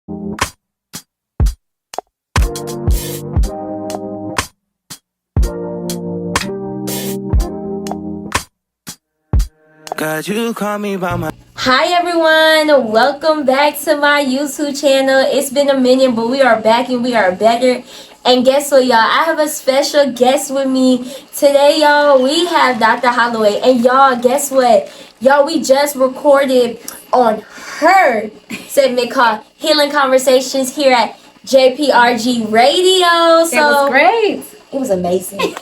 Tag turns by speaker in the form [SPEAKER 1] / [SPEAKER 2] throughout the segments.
[SPEAKER 1] God, you call me by my.
[SPEAKER 2] Hi everyone, welcome back to my YouTube channel. It's been a minute, but we are back and we are better. And guess what, y'all? I have a special guest with me today, y'all. We have Dr. Holloway. And y'all, guess what? Y'all, we just recorded on her segment called Healing Conversations here at JPRG Radio.
[SPEAKER 3] It was great.
[SPEAKER 2] It was amazing.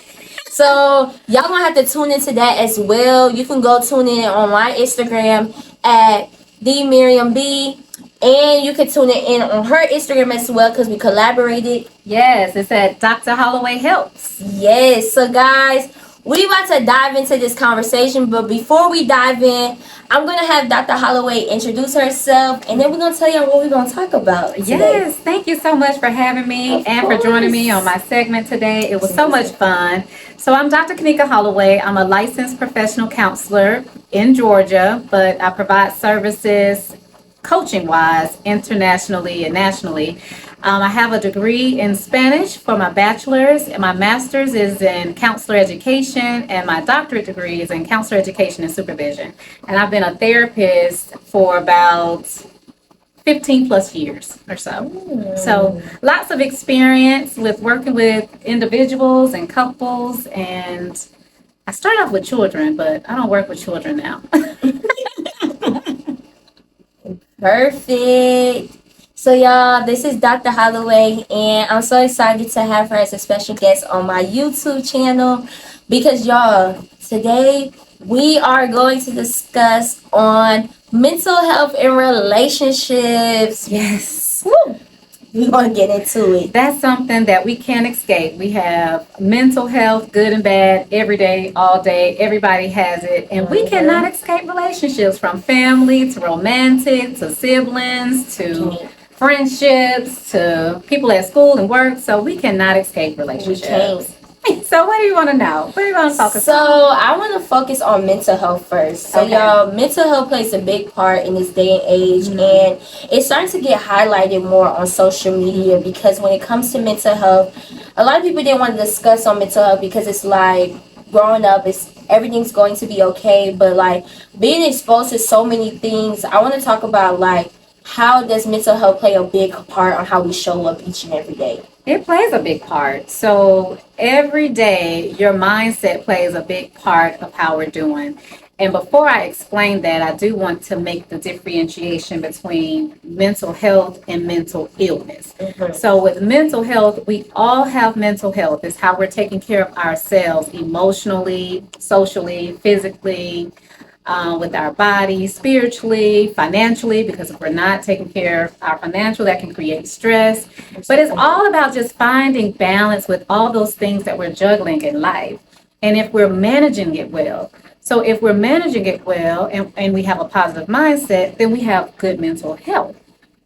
[SPEAKER 2] So y'all gonna have to tune into that as well. You can go tune in on my Instagram at the Miriam B, and you can tune it in on her Instagram as well because we collaborated.
[SPEAKER 3] Yes, it's at Dr. Holloway Helps.
[SPEAKER 2] Yes. So guys, we about to dive into this conversation, but before we dive in, I'm gonna have Dr. Holloway introduce herself, and then we're gonna tell y'all what we're gonna talk about today.
[SPEAKER 3] Yes, thank you so much for having me for joining me on my segment today. It was so much fun. So I'm Dr. Kanika Holloway. I'm a licensed professional counselor in Georgia, but I provide services coaching-wise internationally and nationally. I have a degree in Spanish for my bachelor's, and my master's is in counselor education, and my doctorate degree is in counselor education and supervision. And I've been a therapist for about 15 plus years or so. So lots of experience with working with individuals and couples. And I started off with children, but I don't work with children now.
[SPEAKER 2] Perfect. So y'all, this is Dr. Holloway, and I'm so excited to have her as a special guest on my YouTube channel because y'all, today we are going to discuss on mental health and relationships.
[SPEAKER 3] Yes.
[SPEAKER 2] Woo! We're going to get into it.
[SPEAKER 3] That's something that we can't escape. We have mental health, good and bad, every day, all day. Everybody has it. And we cannot escape relationships, from family to romantic to siblings to friendships to people at school and work. So we cannot escape relationships. So what do you want to know? What do you want to focus on?
[SPEAKER 2] So I want to focus on mental health first. So y'all, mental health plays a big part in this day and age, and it's starting to get highlighted more on social media because when it comes to mental health, a lot of people didn't want to discuss on mental health because it's like growing up, it's everything's going to be okay, but like being exposed to so many things, I want to talk about like how does mental health play a big part on how we show up each and every day?
[SPEAKER 3] It plays a big part. So every day, your mindset plays a big part of how we're doing. And before I explain that, I do want to make the differentiation between mental health and mental illness. So with mental health, we all have mental health. It's how we're taking care of ourselves emotionally, socially, physically, with our body, spiritually, financially, because if we're not taking care of our financial, that can create stress. But it's all about just finding balance with all those things that we're juggling in life. And if we're managing it well. So if we're managing it well and we have a positive mindset, then we have good mental health.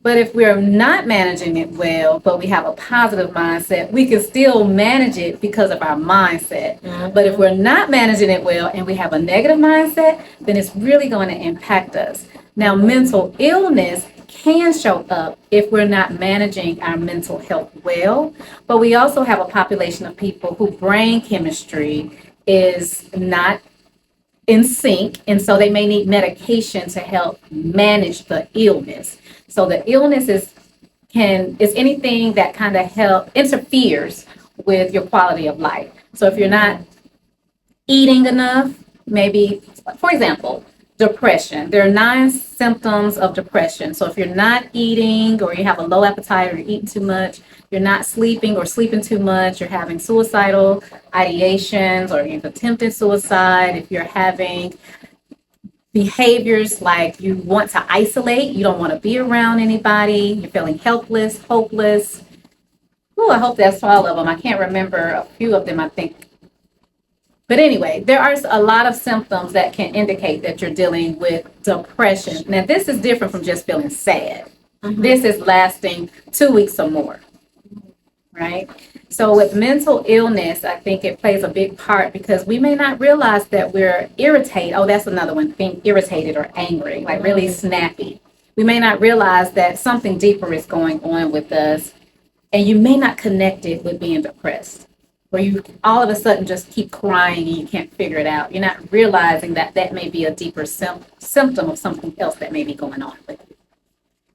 [SPEAKER 3] But if we're not managing it well, but we have a positive mindset, we can still manage it because of our mindset. But if we're not managing it well and we have a negative mindset, then it's really going to impact us. Now, mental illness can show up if we're not managing our mental health well. But we also have a population of people who brain chemistry is not in sync, and so they may need medication to help manage the illness. So the illness is anything that kind of interferes with your quality of life. So if you're not eating enough, maybe, for example, depression. There are 9 symptoms of depression. So if you're not eating, or you have a low appetite, or you're eating too much, you're not sleeping or sleeping too much, you're having suicidal ideations, or you've attempted suicide, if you're having behaviors like you want to isolate, you don't want to be around anybody, you're feeling helpless, hopeless. Oh, I hope that's all of them. I can't remember a few of them, I think. But anyway, there are a lot of symptoms that can indicate that you're dealing with depression. Now, this is different from just feeling sad. This is lasting 2 weeks or more, right? So with mental illness, I think it plays a big part because we may not realize that we're irritated. Oh, that's another one, being irritated or angry, like really snappy. we may not realize that something deeper is going on with us, and you may not connect it with being depressed, where you all of a sudden just keep crying and you can't figure it out. You're not realizing that that may be a deeper symptom of something else that may be going on with you.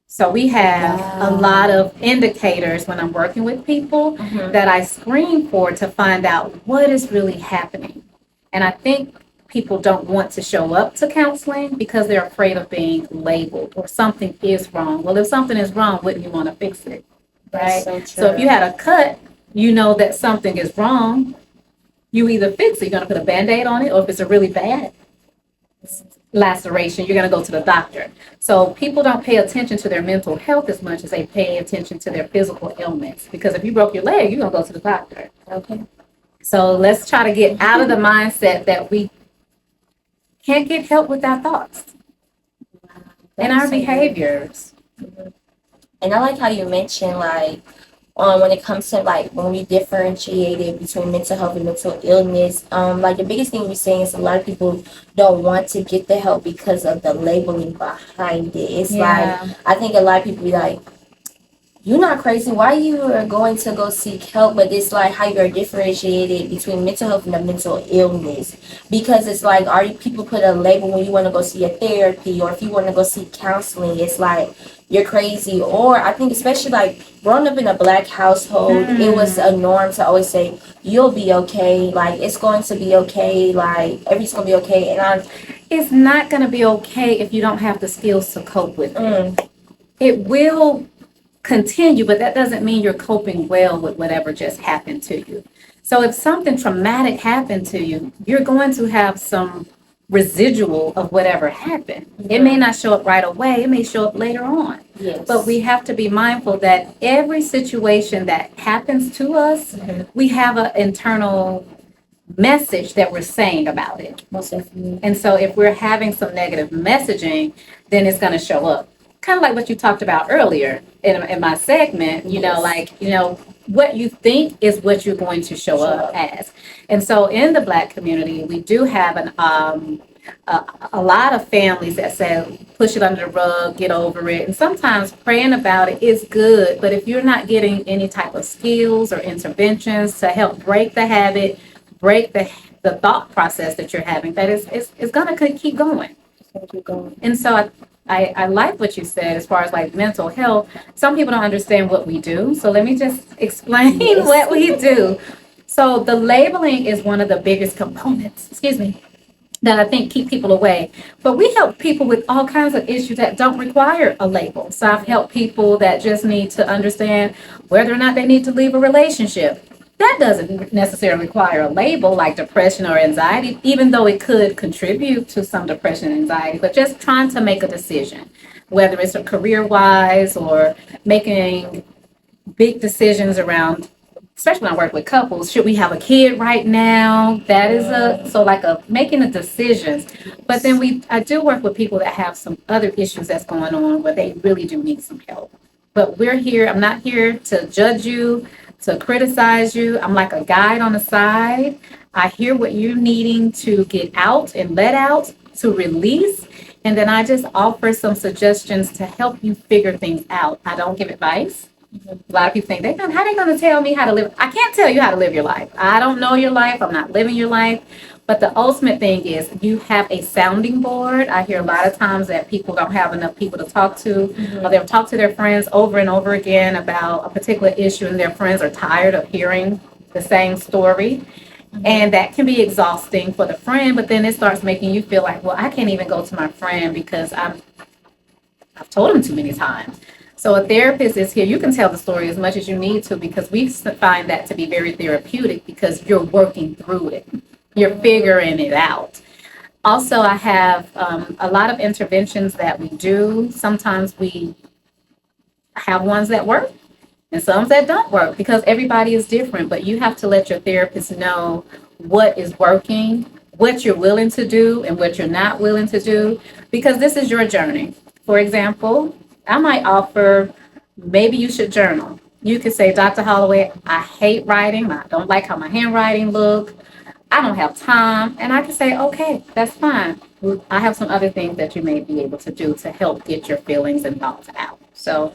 [SPEAKER 3] So we have a lot of indicators when I'm working with people that I screen for to find out what is really happening. And I think people don't want to show up to counseling because they're afraid of being labeled or something is wrong. Well, if something is wrong, wouldn't you want to fix it? Right? So if you had a cut, you know that something is wrong. You either fix it, you're going to put a Band-Aid on it, or if it's a really bad laceration, you're going to go to the doctor. So people don't pay attention to their mental health as much as they pay attention to their physical ailments. Because if you broke your leg, you're going to go to the doctor. Okay. So let's try to get out of the mindset that we can't get help with our thoughts and our behaviors.
[SPEAKER 2] And I like how you mentioned, like, when it comes to, like, when we differentiate it between mental health and mental illness, like, the biggest thing we're saying is a lot of people don't want to get the help because of the labeling behind it. It's like, I think a lot of people be like, you're not crazy. Why you are going to go seek help? But it's like how you're differentiated between mental health and a mental illness. Because it's like, people put a label when you want to go see a therapy or if you want to go seek counseling. It's like, you're crazy. Or I think especially like growing up in a Black household, it was a norm to always say, you'll be okay. Like, it's going to be okay. Like, everything's going to be okay. And
[SPEAKER 3] it's not going to be okay if you don't have the skills to cope with it. It will continue, but that doesn't mean you're coping well with whatever just happened to you. So if something traumatic happened to you, you're going to have some residual of whatever happened. It may not show up right away, it may show up later on. Yes. But we have to be mindful that every situation that happens to us, we have an internal message that we're saying about it. Most definitely. And so if we're having some negative messaging, then it's going to show up. Kind of like what you talked about earlier in my segment, what you think is what you're going to show up as. And so in the Black community, we do have a lot of families that say, push it under the rug, get over it. And sometimes praying about it is good, but if you're not getting any type of skills or interventions to help break the habit, break the thought process that you're having, that is going to keep going. And so I like what you said as far as like mental health. Some people don't understand what we do. So let me just explain what we do. So the labeling is one of the biggest components, that I think keep people away. But we help people with all kinds of issues that don't require a label. So I've helped people that just need to understand whether or not they need to leave a relationship. That doesn't necessarily require a label like depression or anxiety, even though it could contribute to some depression and anxiety, but just trying to make a decision, whether it's career-wise or making big decisions around, especially when I work with couples, should we have a kid right now? That is making the decisions. But then I do work with people that have some other issues that's going on where they really do need some help. But we're here, I'm not here to judge you, to criticize you. I'm like a guide on the side. I hear what you're needing to get out and let out, to release, and then I just offer some suggestions to help you figure things out. I don't give advice. A lot of people think, how are they going to tell me how to live? I can't tell you how to live your life. I don't know your life. I'm not living your life. But the ultimate thing is you have a sounding board. I hear a lot of times that people don't have enough people to talk to, or they'll talk to their friends over and over again about a particular issue, and their friends are tired of hearing the same story. And that can be exhausting for the friend, but then it starts making you feel like, well, I can't even go to my friend because I've told him too many times. So a therapist is here. You can tell the story as much as you need to, because we find that to be very therapeutic because you're working through it. You're figuring it out. Also, I have a lot of interventions that we do. Sometimes we have ones that work and some that don't work because everybody is different. But you have to let your therapist know what is working, what you're willing to do, and what you're not willing to do, because this is your journey. For example, I might offer, maybe you should journal. You could say, Dr. Holloway, I hate writing. I don't like how my handwriting looks. I don't have time. And I can say, okay, that's fine. I have some other things that you may be able to do to help get your feelings and thoughts out. So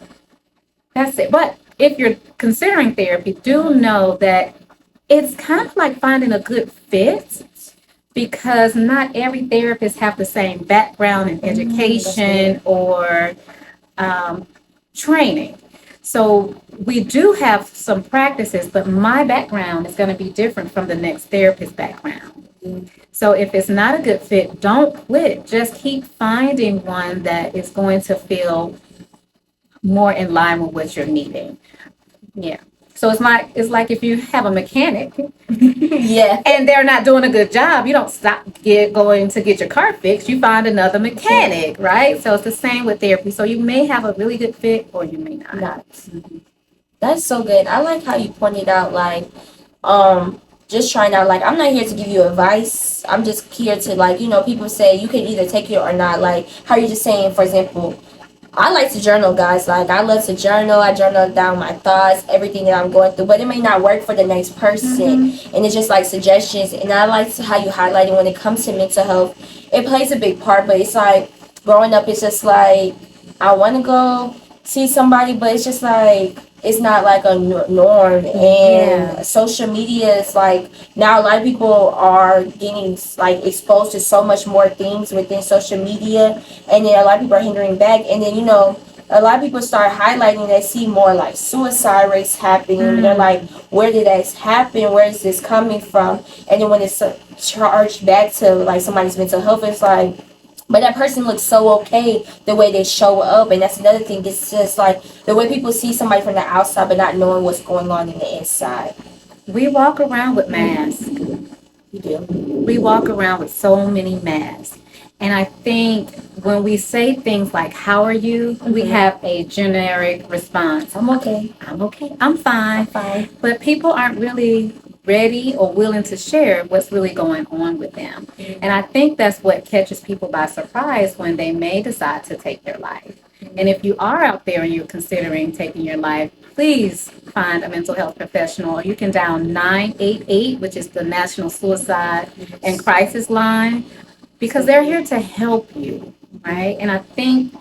[SPEAKER 3] that's it. But if you're considering therapy, do know that it's kind of like finding a good fit because not every therapist have the same background in education or training. So we do have some practices, but my background is going to be different from the next therapist background. So if it's not a good fit, don't quit. Just keep finding one that is going to feel more in line with what you're needing. Yeah. So it's like if you have a mechanic
[SPEAKER 2] Yeah.
[SPEAKER 3] and they're not doing a good job, you don't stop going to get your car fixed. You find another mechanic, right? So it's the same with therapy. So you may have a really good fit or you may not.
[SPEAKER 2] Not. That's so good. I like how you pointed out, like, just trying out. Like, I'm not here to give you advice. I'm just here to, like, people say you can either take it or not. Like, how you're just saying, for example, I like to journal, guys. Like, I love to journal. I journal down my thoughts, everything that I'm going through. But it may not work for the next person. And it's just like suggestions. And I like how you highlighted when it comes to mental health, it plays a big part. But it's like growing up, it's just like I want to go see somebody, but it's just like it's not like a norm. And social media is like now a lot of people are getting like exposed to so much more things within social media, and then a lot of people are hindering back. And then a lot of people start highlighting, they see more like suicide rates happening. And they're like, where did that happen, where is this coming from? And then when it's charged back to like somebody's mental health, it's like, but that person looks so okay the way they show up. And that's another thing. It's just like the way people see somebody from the outside but not knowing what's going on in the inside.
[SPEAKER 3] We walk around with masks.
[SPEAKER 2] You do.
[SPEAKER 3] We walk around with so many masks. And I think when we say things like, how are you? We have a generic response.
[SPEAKER 2] I'm okay.
[SPEAKER 3] I'm okay. I'm fine.
[SPEAKER 2] I'm fine.
[SPEAKER 3] But people aren't really ready or willing to share what's really going on with them. And I think that's what catches people by surprise when they may decide to take their life. And if you are out there and you're considering taking your life, please find a mental health professional. You can dial 988, which is the National Suicide and Crisis Line, because they're here to help you, right? And I think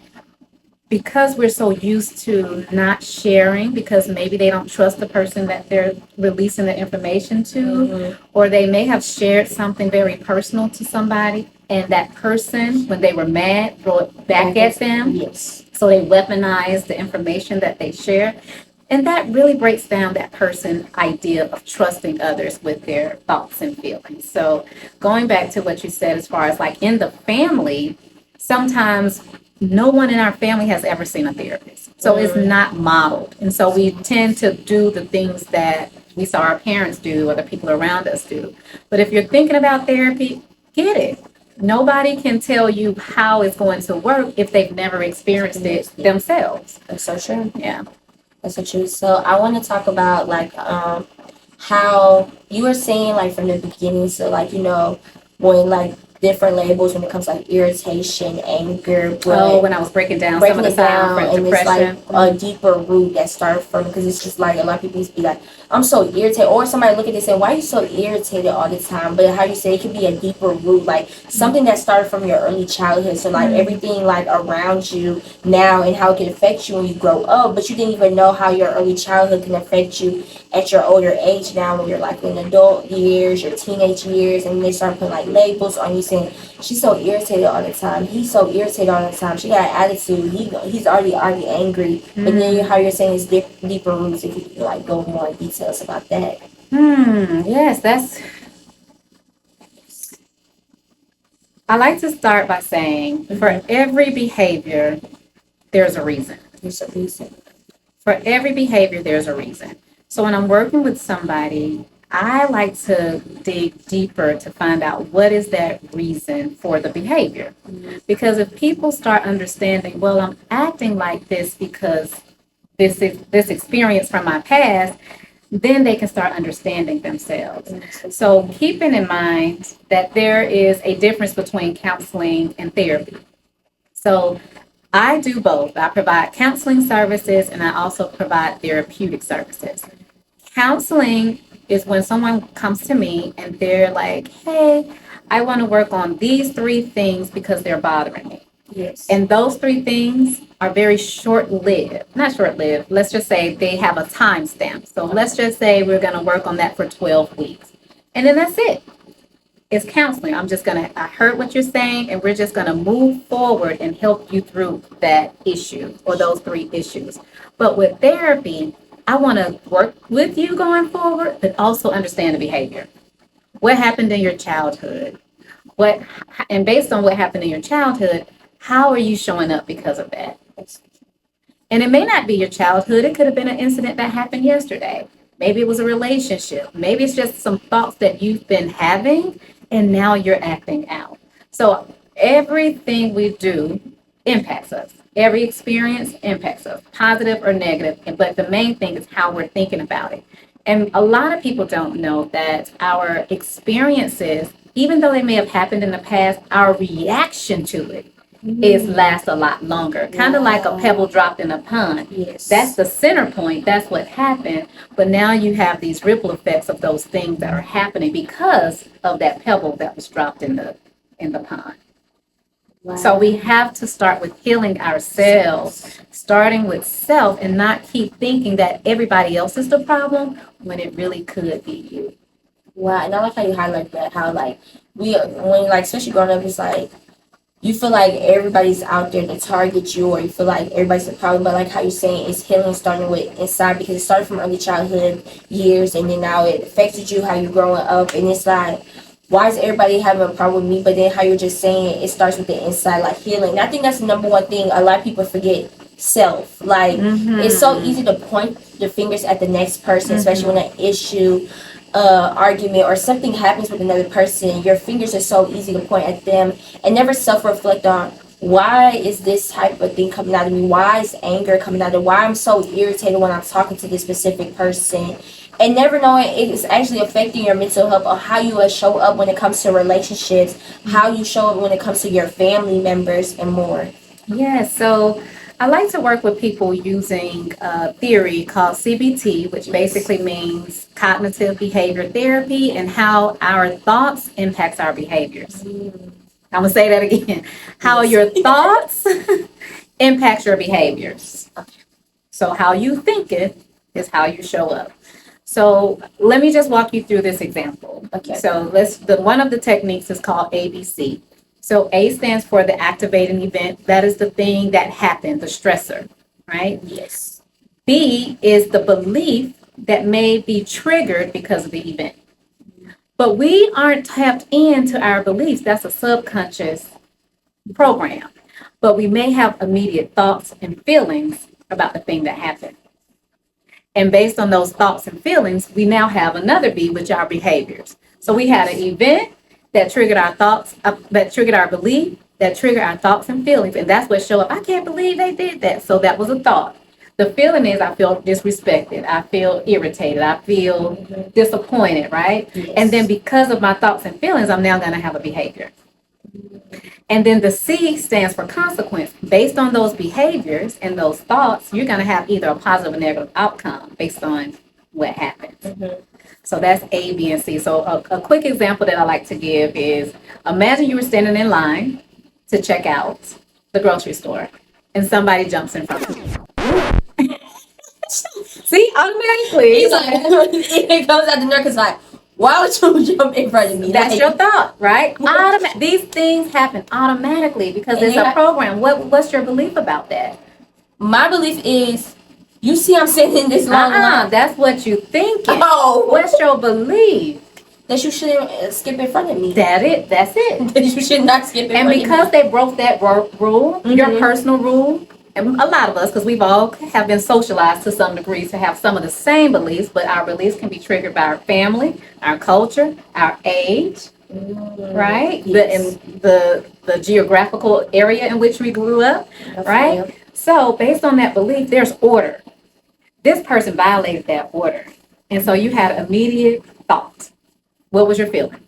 [SPEAKER 3] because we're so used to not sharing, because maybe they don't trust the person that they're releasing the information to, or they may have shared something very personal to somebody, and that person, when they were mad, throw it back at them.
[SPEAKER 2] Yes.
[SPEAKER 3] So they weaponize the information that they share. And that really breaks down that person's idea of trusting others with their thoughts and feelings. So going back to what you said, as far as like in the family, sometimes no one in our family has ever seen a therapist. So it's not modeled. And so we tend to do the things that we saw our parents do or the people around us do. But if you're thinking about therapy, get it. Nobody can tell you how it's going to work if they've never experienced it themselves.
[SPEAKER 2] That's so true.
[SPEAKER 3] Yeah.
[SPEAKER 2] That's so true. So I want to talk about like how you were saying like from the beginning. So like when like different labels when it comes to like irritation, anger.
[SPEAKER 3] When I was breaking down some of the signs for depression.
[SPEAKER 2] It's like a deeper root that started from, because it's just like a lot of people used to be like, I'm so irritated, or somebody look at this and say, why are you so irritated all the time? But how you say it could be a deeper root, like something that started from your early childhood. So like everything like around you now and how it can affect you when you grow up, but you didn't even know how your early childhood can affect you at your older age now when you're like in adult years, your teenage years, and they start putting like labels on you saying, she's so irritated all the time, he's so irritated all the time, she got an attitude, he's already angry. But then how you're saying is deeper roots, if you could like go more in details about that.
[SPEAKER 3] Yes, I like to start by saying for every behavior there's a reason.
[SPEAKER 2] There's a reason.
[SPEAKER 3] For every behavior there's a reason. So when I'm working with somebody, I like to dig deeper to find out what is that reason for the behavior. Because if people start understanding, well, I'm acting like this because this experience from my past, then they can start understanding themselves. So keeping in mind that there is a difference between counseling and therapy. So I do both. I provide counseling services and I also provide therapeutic services. Counseling is when someone comes to me and they're like, hey, I want to work on these 3 things because they're bothering me.
[SPEAKER 2] Yes.
[SPEAKER 3] And those 3 things are very short-lived. Not short-lived. Let's just say they have a time stamp. So let's just say we're going to work on that for 12 weeks. And then that's it. It's counseling. I heard what you're saying, and we're just going to move forward and help you through that issue or those 3 issues. But with therapy, I want to work with you going forward, but also understand the behavior. What happened in your childhood? What, and based on what happened in your childhood, how are you showing up because of that? And it may not be your childhood. It could have been an incident that happened yesterday. Maybe it was a relationship. Maybe it's just some thoughts that you've been having and now you're acting out. So everything we do impacts us. Every experience impacts us, positive or negative. But the main thing is how we're thinking about it. And a lot of people don't know that our experiences, even though they may have happened in the past, our reaction to it is lasts a lot longer. Kind of like a pebble dropped in a pond.
[SPEAKER 2] Yes.
[SPEAKER 3] That's the center point. That's what happened. But now you have these ripple effects of those things that are happening because of that pebble that was dropped in the pond.
[SPEAKER 2] Wow.
[SPEAKER 3] So we have to start with healing ourselves, starting with self, and not keep thinking that everybody else is the problem when it really could be you.
[SPEAKER 2] Wow, and I like how you highlight that. How like when like especially growing up, it's like you feel like everybody's out there to target you, or you feel like everybody's the problem. But like how you're saying, it's healing starting with inside, because it started from early childhood years, and then now it affected you how you're growing up, and it's like, why is everybody having a problem with me? But then how you're just saying it starts with the inside, like healing. And I think that's the number one thing a lot of people forget. Self. Like it's so easy to point the fingers at the next person, especially when an issue, argument or something happens with another person. Your fingers are so easy to point at them and never self-reflect on, why is this type of thing coming out of me? Why is anger coming out of me? Why I'm so irritated when I'm talking to this specific person? And never knowing it is actually affecting your mental health, or how you show up when it comes to relationships, how you show up when it comes to your family members, and more.
[SPEAKER 3] Yeah, so I like to work with people using a theory called CBT, which basically means cognitive behavior therapy, and how our thoughts impacts our behaviors. I'm going to say that again. How your thoughts impacts your behaviors. So how you think it is how you show up. So let me just walk you through this example.
[SPEAKER 2] Okay.
[SPEAKER 3] So one of the techniques is called ABC. So A stands for the activating event. That is the thing that happened, the stressor, right?
[SPEAKER 2] Yes.
[SPEAKER 3] B is the belief that may be triggered because of the event. But we aren't tapped into our beliefs. That's a subconscious program. But we may have immediate thoughts and feelings about the thing that happened. And based on those thoughts and feelings, we now have another B, which are behaviors. So we had an event that triggered our thoughts, that triggered our belief, that triggered our thoughts and feelings. And that's what showed up. I can't believe they did that. So that was a thought. The feeling is I feel disrespected. I feel irritated. I feel disappointed, right?
[SPEAKER 2] Yes.
[SPEAKER 3] And then because of my thoughts and feelings, I'm now going to have a behavior. And then the C stands for consequence. Based on those behaviors and those thoughts, you're going to have either a positive or negative outcome based on what happens. So that's A, B, and C. So a quick example that I like to give is, imagine you were standing in line to check out the grocery store and somebody jumps in front of you. See, automatically.
[SPEAKER 2] He's like, it comes out the nerve, because like, why would you jump in front of me?
[SPEAKER 3] That's
[SPEAKER 2] like,
[SPEAKER 3] your thought, right? These things happen automatically because it's a program. What's your belief about that?
[SPEAKER 2] My belief is, you see I'm sitting in this long line.
[SPEAKER 3] That's what you thinking.
[SPEAKER 2] Oh.
[SPEAKER 3] What's your belief?
[SPEAKER 2] That you shouldn't skip in front of me.
[SPEAKER 3] That's it.
[SPEAKER 2] That you should not skip in front of me.
[SPEAKER 3] And because they broke that rule, your personal rule, and a lot of us, because we've all have been socialized to some degree to have some of the same beliefs, but our beliefs can be triggered by our family, our culture, our age, right?
[SPEAKER 2] Yes.
[SPEAKER 3] The geographical area in which we grew up, right? So based on that belief, there's order. This person violated that order. And so you had immediate thought. What was your feeling?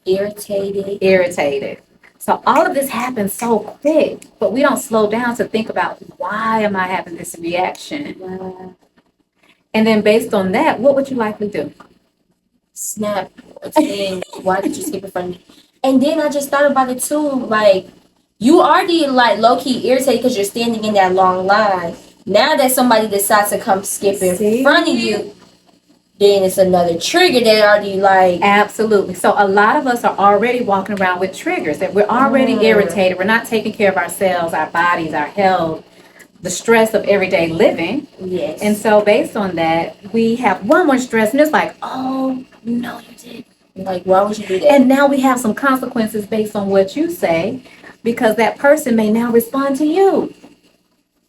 [SPEAKER 3] Irritated. So all of this happens so quick, but we don't slow down to think about, why am I having this reaction? And then based on that, what would you likely do?
[SPEAKER 2] snap saying, "Why did you skip in front of me?" And then I just thought about it too. Like you already like low key irritated because you're standing in that long line. Now that somebody decides to come skip in front of you, then it's another trigger that already like.
[SPEAKER 3] Absolutely. So a lot of us are already walking around with triggers that we're already irritated. We're not taking care of ourselves, our bodies, our health, the stress of everyday living.
[SPEAKER 2] Yes.
[SPEAKER 3] And so based on that, we have one more stress and it's like, oh, no, you didn't.
[SPEAKER 2] Like, why would you do that?
[SPEAKER 3] And now we have some consequences based on what you say because that person may now respond to you.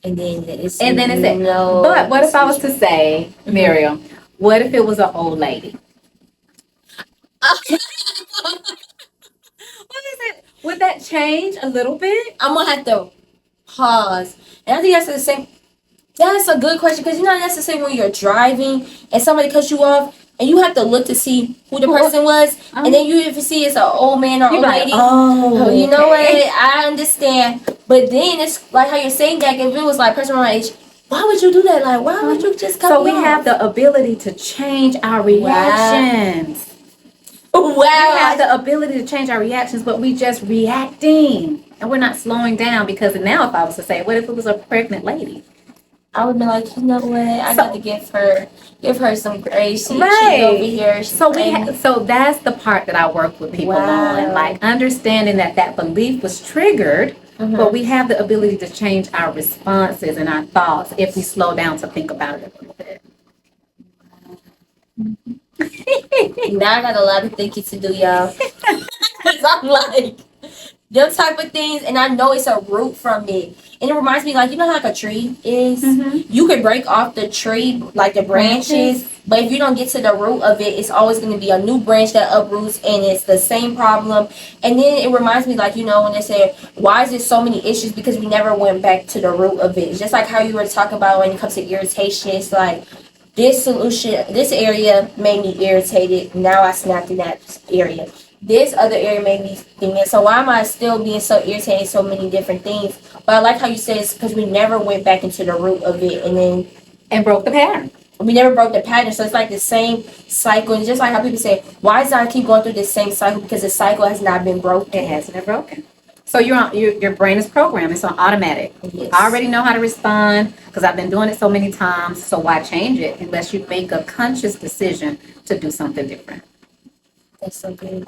[SPEAKER 2] And then it's
[SPEAKER 3] no. But what if I was to say, Miriam, what if it was an old lady? What is it? Would that change a little bit?
[SPEAKER 2] I'm gonna have to pause. And I think that's the same. That's a good question because you know that's the same when you're driving and somebody cuts you off and you have to look to see who the person was, and then you if you see it's an old man or old lady.
[SPEAKER 3] Oh,
[SPEAKER 2] you know what? I understand, but then it's like how you're saying that if it was like person my age, why would you do that? Like, why would you just cut me off?
[SPEAKER 3] So we have the ability to change our reactions.
[SPEAKER 2] Wow.
[SPEAKER 3] We have the ability to change our reactions, but we just reacting and we're not slowing down because now if I was to say, what if it was a pregnant lady?
[SPEAKER 2] I would be like, you know what? I got to give her some grace. She
[SPEAKER 3] Right.
[SPEAKER 2] over here.
[SPEAKER 3] So that's the part that I work with people on, like understanding that belief was triggered, but we have the ability to change our responses and our thoughts if we slow down to think about it a little bit.
[SPEAKER 2] Now I got a lot of thinking to do, y'all. Because I'm like, them type of things, and I know it's a root from it. And it reminds me, like, you know how like a tree is? You can break off the tree, like the branches, but if you don't get to the root of it, it's always going to be a new branch that uproots, and it's the same problem. And then it reminds me, like, you know, when they say, why is there so many issues? Because we never went back to the root of it. Just like how you were talking about when it comes to irritation, it's like, this area made me irritated. Now I snapped in that area. This other area made me thinking, so why am I still being so irritated, so many different things? But I like how you said it's because we never went back into the root of it
[SPEAKER 3] and broke the pattern.
[SPEAKER 2] We never broke the pattern. So it's like the same cycle. And just like how people say, why does I keep going through this same cycle? Because the cycle has not been broken.
[SPEAKER 3] It hasn't been broken. So your brain is programmed. It's on automatic.
[SPEAKER 2] Yes.
[SPEAKER 3] I already know how to respond because I've been doing it so many times. So why change it unless you make a conscious decision to do something different?
[SPEAKER 2] That's so good.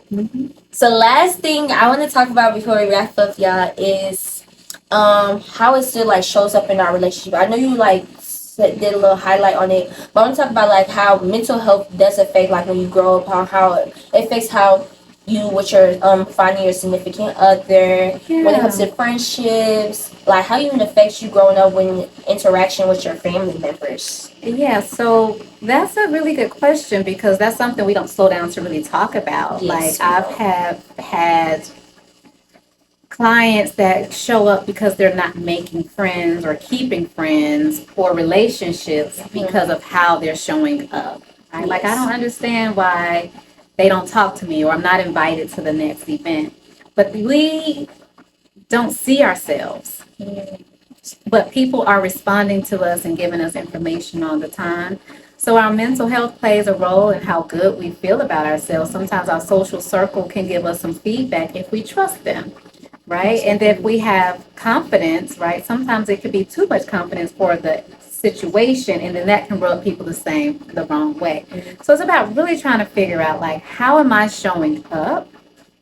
[SPEAKER 2] So last thing I want to talk about before we wrap up, y'all, is how it still like shows up in our relationship. I know you like did a little highlight on it, but I want to talk about like how mental health does affect like when you grow up, how it affects how you with your finding your significant other, when it comes to friendships, like how even affects you growing up when interaction with your family members.
[SPEAKER 3] Yeah, so that's a really good question because that's something we don't slow down to really talk about.
[SPEAKER 2] Yes,
[SPEAKER 3] like I've had clients that show up because they're not making friends or keeping friends or relationships because of how they're showing up. Right?
[SPEAKER 2] Yes.
[SPEAKER 3] Like I don't understand why they don't talk to me or I'm not invited to the next event. But we don't see ourselves. But people are responding to us and giving us information all the time. So our mental health plays a role in how good we feel about ourselves. Sometimes our social circle can give us some feedback if we trust them, right? And if we have confidence, right? Sometimes it could be too much confidence for the situation, and then that can rub people the wrong way. So it's about really trying to figure out, like, how am I showing up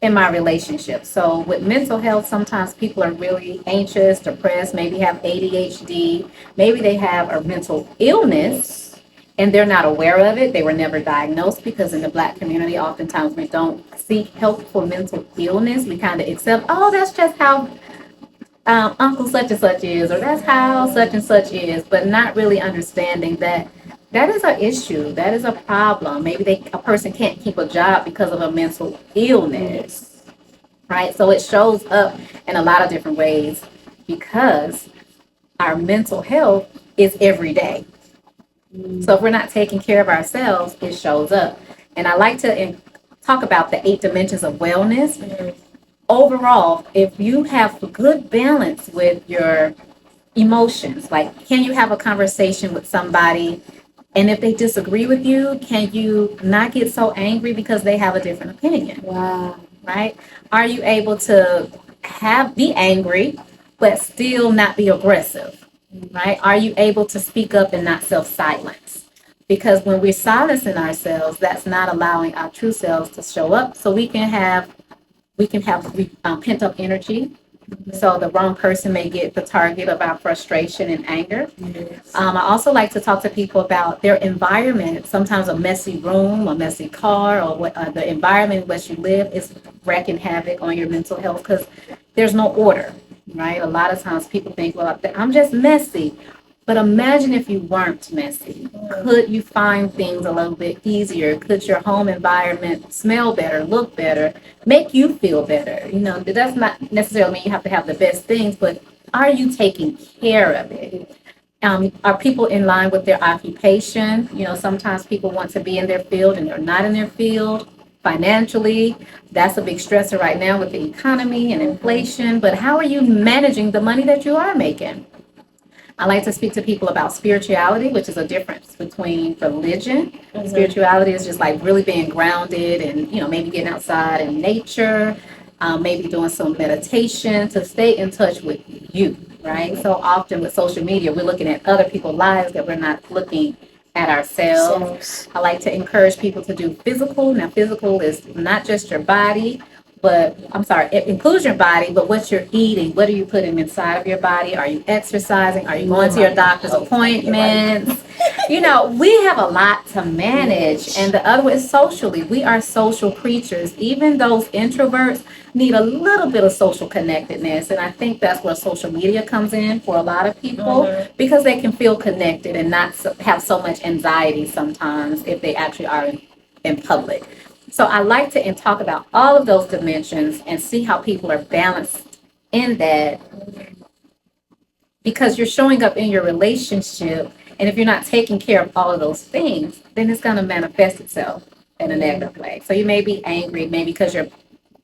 [SPEAKER 3] in my relationship? So with mental health, sometimes people are really anxious, depressed, maybe have ADHD, maybe they have a mental illness and they're not aware of it. They were never diagnosed because in the Black community, oftentimes we don't seek help for mental illness. We kind of accept, oh, that's just how Uncle such and such is, or that's how such and such is, but not really understanding that that is an issue. That is a problem. Maybe a person can't keep a job because of a mental illness, right? So it shows up in a lot of different ways because our mental health is every day. So if we're not taking care of ourselves, it shows up. And I like to talk about the 8 dimensions of wellness. Overall, if you have a good balance with your emotions, like can you have a conversation with somebody And if they disagree with you, can you not get so angry because they have a different opinion?
[SPEAKER 2] Wow.
[SPEAKER 3] Right? Are you able to be angry, but still not be aggressive? Right? Are you able to speak up and not self-silence? Because when we're silencing ourselves, that's not allowing our true selves to show up. So we can have pent up energy. So the wrong person may get the target of our frustration and anger.
[SPEAKER 2] Yes.
[SPEAKER 3] I also like to talk to people about their environment. Sometimes a messy room, a messy car, or the environment in which you live is wreaking havoc on your mental health because there's no order, right? A lot of times people think, well, I'm just messy. But imagine if you weren't messy. Could you find things a little bit easier? Could your home environment smell better, look better, make you feel better? You know, that does not necessarily mean you have to have the best things, but are you taking care of it? Are people in line with their occupation? You know, sometimes people want to be in their field and they're not in their field. Financially, that's a big stressor right now with the economy and inflation. But how are you managing the money that you are making? I like to speak to people about spirituality, which is a difference between religion. Mm-hmm. Spirituality is just like really being grounded and, you know, maybe getting outside in nature, maybe doing some meditation to stay in touch with you, right? So often with social media, we're looking at other people's lives that we're not looking at ourselves. I like to encourage people to do physical. Now, physical is not just your body, but it includes your body, but what you're eating, what are you putting inside of your body? Are you exercising? Are you going to your doctor's appointments? You know, we have a lot to manage. And the other one is socially. We are social creatures. Even those introverts need a little bit of social connectedness. And I think that's where social media comes in for a lot of people because they can feel connected and not have so much anxiety sometimes if they actually are in public. So I like to talk about all of those dimensions and see how people are balanced in that, because you're showing up in your relationship, and if you're not taking care of all of those things, then it's going to manifest itself in a negative way. So you may be angry, maybe because your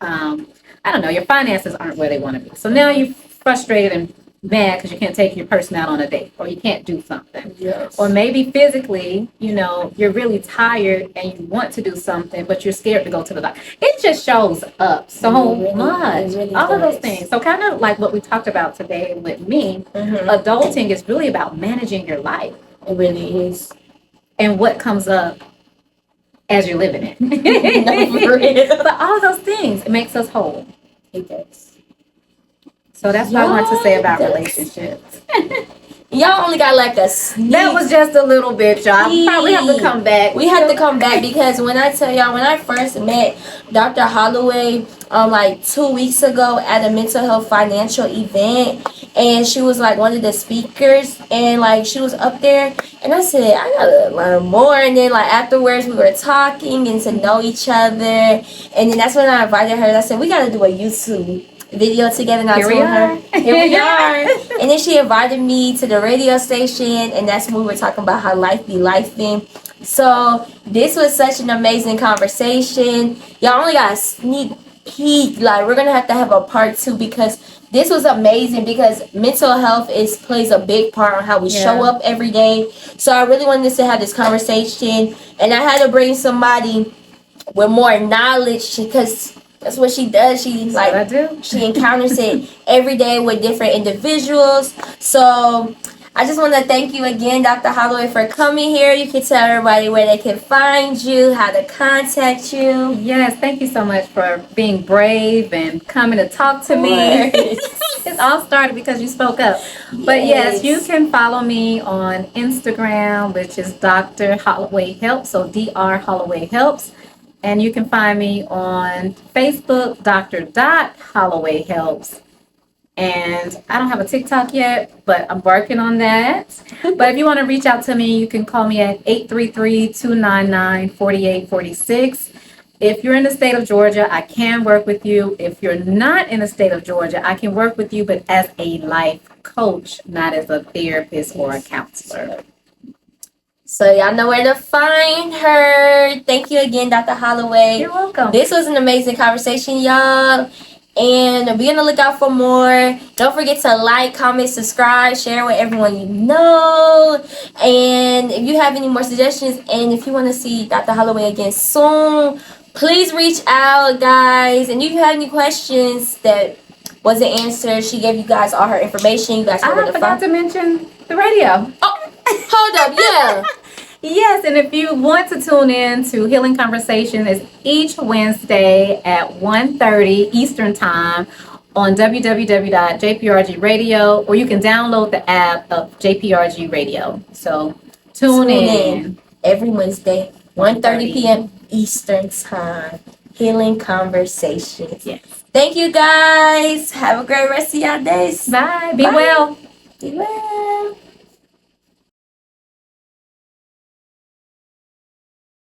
[SPEAKER 3] finances aren't where they want to be. So now you're frustrated and mad because you can't take your person out on a date, or you can't do something.
[SPEAKER 2] Yes. Or
[SPEAKER 3] maybe physically, you know, you're really tired and you want to do something, but you're scared to go to the doctor. It just shows up so much. Really all of those things. So kind of like what we talked about today with me, adulting is really about managing your life.
[SPEAKER 2] It really is.
[SPEAKER 3] And what comes up as you're living it. But all of those things, it makes us whole.
[SPEAKER 2] It does.
[SPEAKER 3] So that's what I want to say about relationships.
[SPEAKER 2] Y'all only got like a sneak.
[SPEAKER 3] That was just a little bit, y'all. Probably have to come back.
[SPEAKER 2] We have to come back because when I tell y'all, when I first met Dr. Holloway like 2 weeks ago at a mental health financial event, and she was like one of the speakers, and like she was up there, and I said, I gotta learn more. And then like afterwards we were talking and to know each other, and then that's when I invited her and I said, we gotta do a YouTube video together, and I told her, here we are. And then she invited me to the radio station, and that's when we were talking about how life be lifing. So this was such an amazing conversation. Y'all only got a sneak peek. Like, we're gonna have to have a part 2 because this was amazing, because mental health plays a big part on how we show up every day. So I really wanted us to have this conversation, and I had to bring somebody with more knowledge because that's what she does. She she encounters it every day with different individuals. So I just want to thank you again, Dr. Holloway, for coming here. You can tell everybody where they can find you, how to contact you.
[SPEAKER 3] Yes, thank you so much for being brave and coming to talk to me. It all started because you spoke up. But yes, you can follow me on Instagram, which is Dr. Holloway Helps, so Dr. Holloway Helps. And you can find me on Facebook, Dr. Holloway Helps. And I don't have a TikTok yet, but I'm working on that. But if you want to reach out to me, you can call me at 833-299-4846. If you're in the state of Georgia, I can work with you. If you're not in the state of Georgia, I can work with you, but as a life coach, not as a therapist or a counselor.
[SPEAKER 2] So y'all know where to find her. Thank you again, Dr. Holloway.
[SPEAKER 3] You're welcome.
[SPEAKER 2] This was an amazing conversation, y'all. And be on the lookout for more. Don't forget to like, comment, subscribe, share with everyone you know. And And if you have any more suggestions, and if you want to see Dr. Holloway again soon, please reach out, guys. And if you have any questions that wasn't answered, she gave you guys all her information. You guys know where
[SPEAKER 3] I
[SPEAKER 2] to
[SPEAKER 3] forgot
[SPEAKER 2] find.
[SPEAKER 3] to mention the radio.
[SPEAKER 2] Oh, hold up, yeah.
[SPEAKER 3] Yes, and if you want to tune in to Healing Conversation, it's each Wednesday at 1:30 Eastern Time on www.jprg Radio, or you can download the app of JPRG Radio. So tune in
[SPEAKER 2] every Wednesday, 1:30 p.m. Eastern Time. Healing Conversations.
[SPEAKER 3] Yes.
[SPEAKER 2] Thank you, guys. Have a great rest of your days.
[SPEAKER 3] Bye. Be
[SPEAKER 2] Bye.
[SPEAKER 3] well.
[SPEAKER 2] Be well.